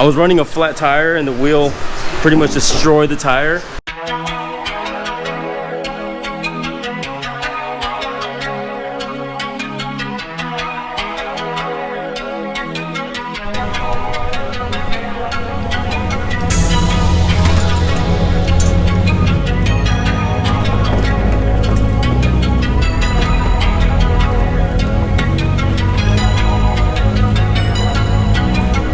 I was running a flat tire and the wheel pretty much destroyed the tire.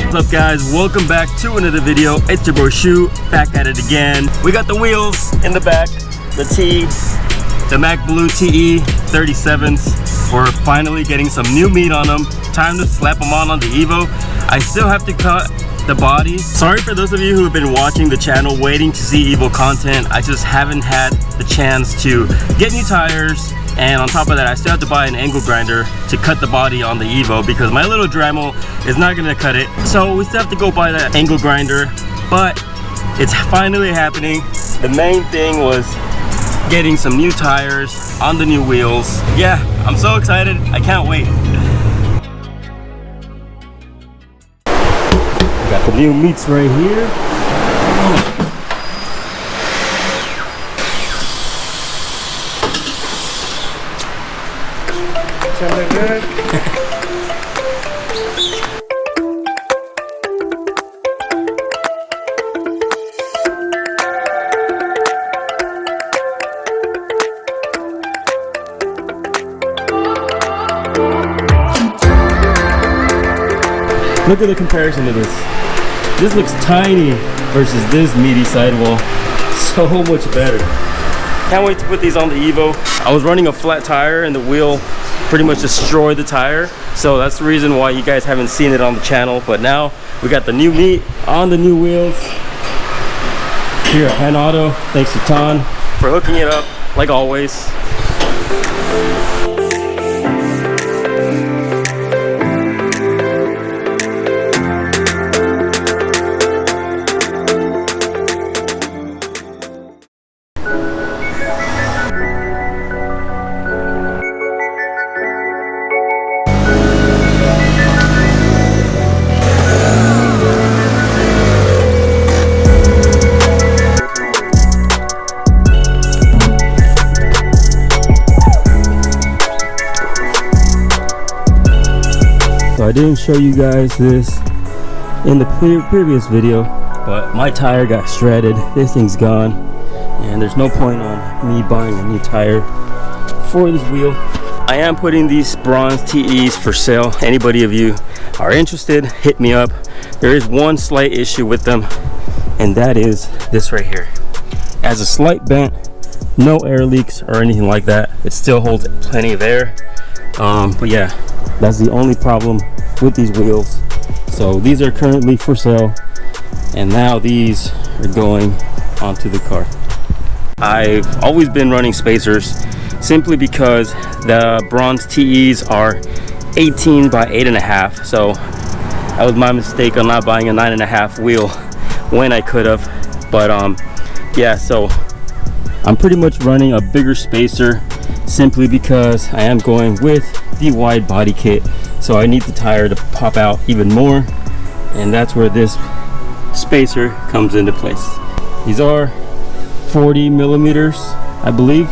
What's up guys, welcome back to another video. It's your boy Shu, back at it again. We got the wheels in the back, the Mac Blue TE37s. We're finally getting some new meat on them. Time to slap them on the EVO. I still have to cut the body. Sorry for those of you who have been watching the channel waiting to see EVO content. I just haven't had the chance to get new tires. And on top of that, I still have to buy an angle grinder to cut the body on the EVO because my little Dremel is not gonna cut it. So we still have to go buy that angle grinder, but it's finally happening. The main thing was getting some new tires on the new wheels. Yeah, I'm so excited. I can't wait. Got the new meats right here. Sound good? Look at the comparison to this. This looks tiny versus this meaty sidewall. So much better. Can't wait to put these on the EVO. I was running a flat tire and the wheel pretty much destroyed the tire. So that's the reason why you guys haven't seen it on the channel. But now we got the new meat on the new wheels. Here at Pan Auto, thanks to Ton for hooking it up like always. So I didn't show you guys this in the previous video, but my tire got shredded. This thing's gone, and there's no point on me buying a new tire for this wheel. I am putting these bronze TEs for sale. Anybody of you are interested, hit me up. There is one slight issue with them, and that is this right here. It has a slight bent, no air leaks or anything like that. It still holds plenty of air, but yeah, that's the only problem with these wheels. So these are currently for sale, and now these are going onto the car. I've always been running spacers simply because the bronze TEs are 18 by 8.5. So that was my mistake on not buying a 9.5 wheel when I could have. But yeah, so I'm pretty much running a bigger spacer simply because I am going with the wide body kit, so I need the tire to pop out even more, and that's where this spacer comes into place. These are 40 millimeters, I believe.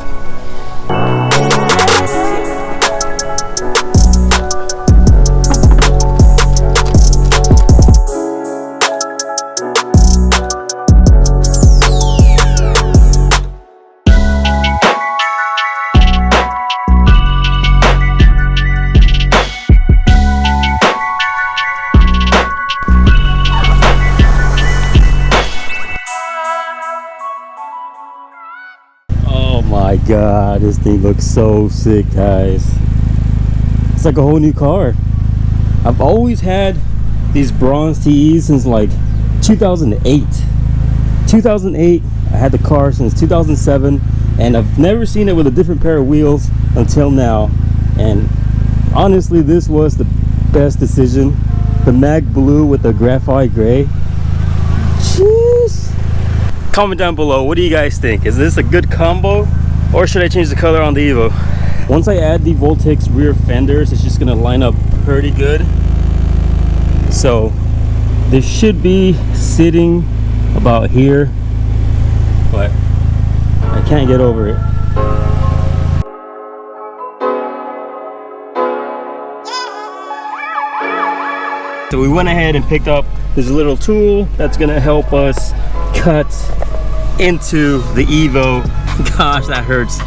My god, this thing looks so sick, guys. It's like a whole new car. I've always had these bronze TEs since like 2008. 2008, I had the car since 2007, and I've never seen it with a different pair of wheels until now. And honestly, this was the best decision. The Mac Blue with the graphite gray. Jeez. Comment down below, what do you guys think? Is this a good combo, or should I change the color on the EVO? Once I add the vortex rear fenders, it's just gonna line up pretty good. So This should be sitting about here, but I can't get over it. So we went ahead and picked up this little tool that's gonna help us cut into the EVO. Gosh, that hurts.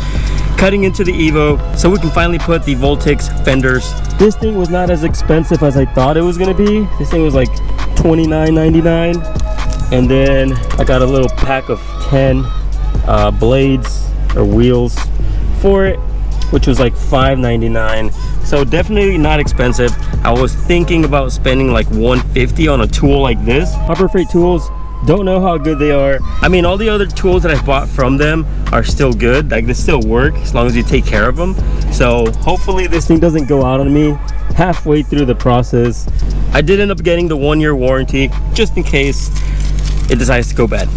Cutting into the EVO so we can finally put the vortex fenders. This thing was not as expensive as I thought it was gonna be. This thing was like $29.99, and then I got a little pack of 10 blades or wheels for it, which was like $5.99. So definitely not expensive. I was thinking about spending like $150 on a tool like this. Harbor Freight tools, don't know how good they are. I mean, all the other tools that I bought from them are still good. Like, they still work as long as you take care of them. So hopefully this thing doesn't go out on me halfway through the process. I did end up getting the 1-year warranty just in case it decides to go bad.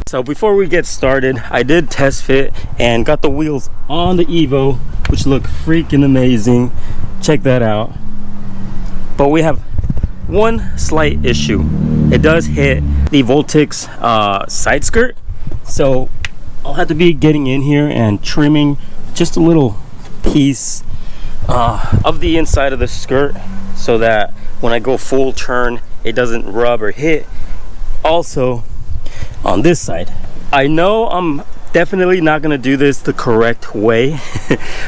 So before we get started, I did test fit and got the wheels on the EVO, which look freaking amazing. Check that out. But we have one slight issue. It does hit the vortex side skirt, so I'll have to be getting in here and trimming just a little piece of the inside of the skirt so that when I go full turn it doesn't rub or hit. Also on this side, I know I'm definitely not gonna do this the correct way.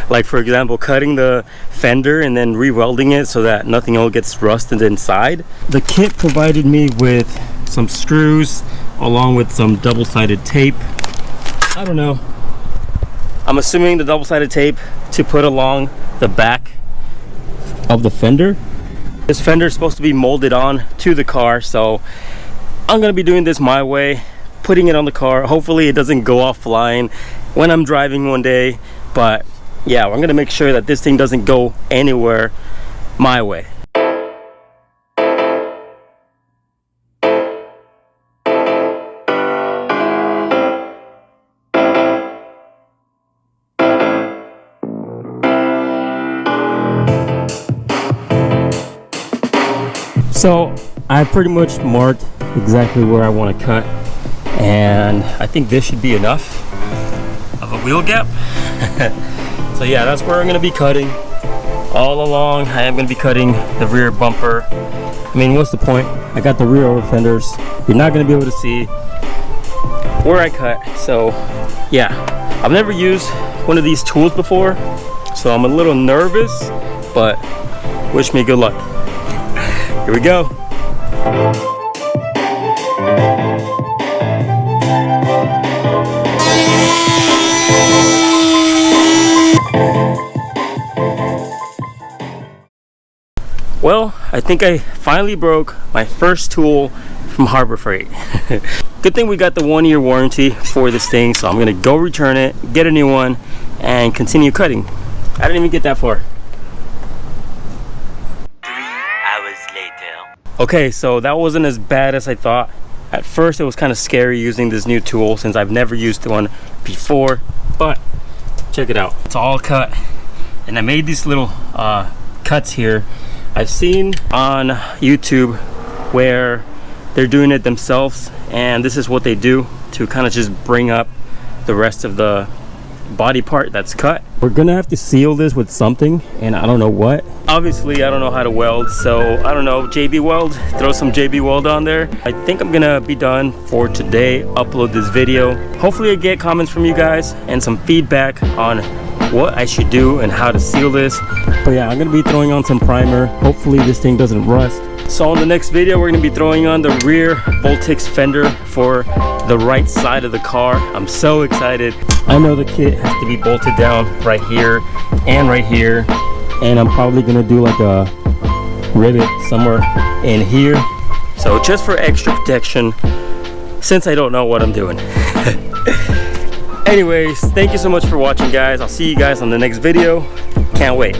Like, for example, cutting the fender and then re-welding it so that nothing else gets rusted inside. The kit provided me with some screws along with some double-sided tape. I don't know, I'm assuming the double-sided tape to put along the back of the fender. This fender is supposed to be molded on to the car, so I'm gonna be doing this my way, putting it on the car. Hopefully it doesn't go off flying when I'm driving one day, but yeah, I'm gonna make sure that this thing doesn't go anywhere my way. So I pretty much marked exactly where I want to cut, and I think this should be enough of a wheel gap. So yeah, that's where I'm going to be cutting all along. I am going to be cutting the rear bumper. I mean, what's the point? I got the rear over fenders. You're not going to be able to see where I cut. So yeah, I've never used one of these tools before, so I'm a little nervous, but wish me good luck. Here we go. Well, I think I finally broke my first tool from Harbor Freight. Good thing we got the 1-year warranty for this thing, so I'm gonna go return it, get a new one, and continue cutting. I didn't even get that far. Okay, so that wasn't as bad as I thought. At first it was kind of scary using this new tool since I've never used one before, but check it out. It's all cut, and I made these little cuts here. I've seen on YouTube where they're doing it themselves, and this is what they do to kind of just bring up the rest of the body part that's cut. We're gonna have to seal this with something, and I don't know what. Obviously I don't know how to weld, so I don't know, JB Weld, throw some JB Weld on there. I think I'm gonna be done for today, upload this video. Hopefully I get comments from you guys and some feedback on what I should do and how to seal this. But yeah, I'm gonna be throwing on some primer. Hopefully this thing doesn't rust. So on the next video, we're gonna be throwing on the rear vortex fender for the right side of the car. I'm so excited. I know the kit has to be bolted down right here and right here, and I'm probably gonna do like a rivet somewhere in here. So just for extra protection, since I don't know what I'm doing. Anyways, thank you so much for watching, guys. I'll see you guys on the next video. Can't wait.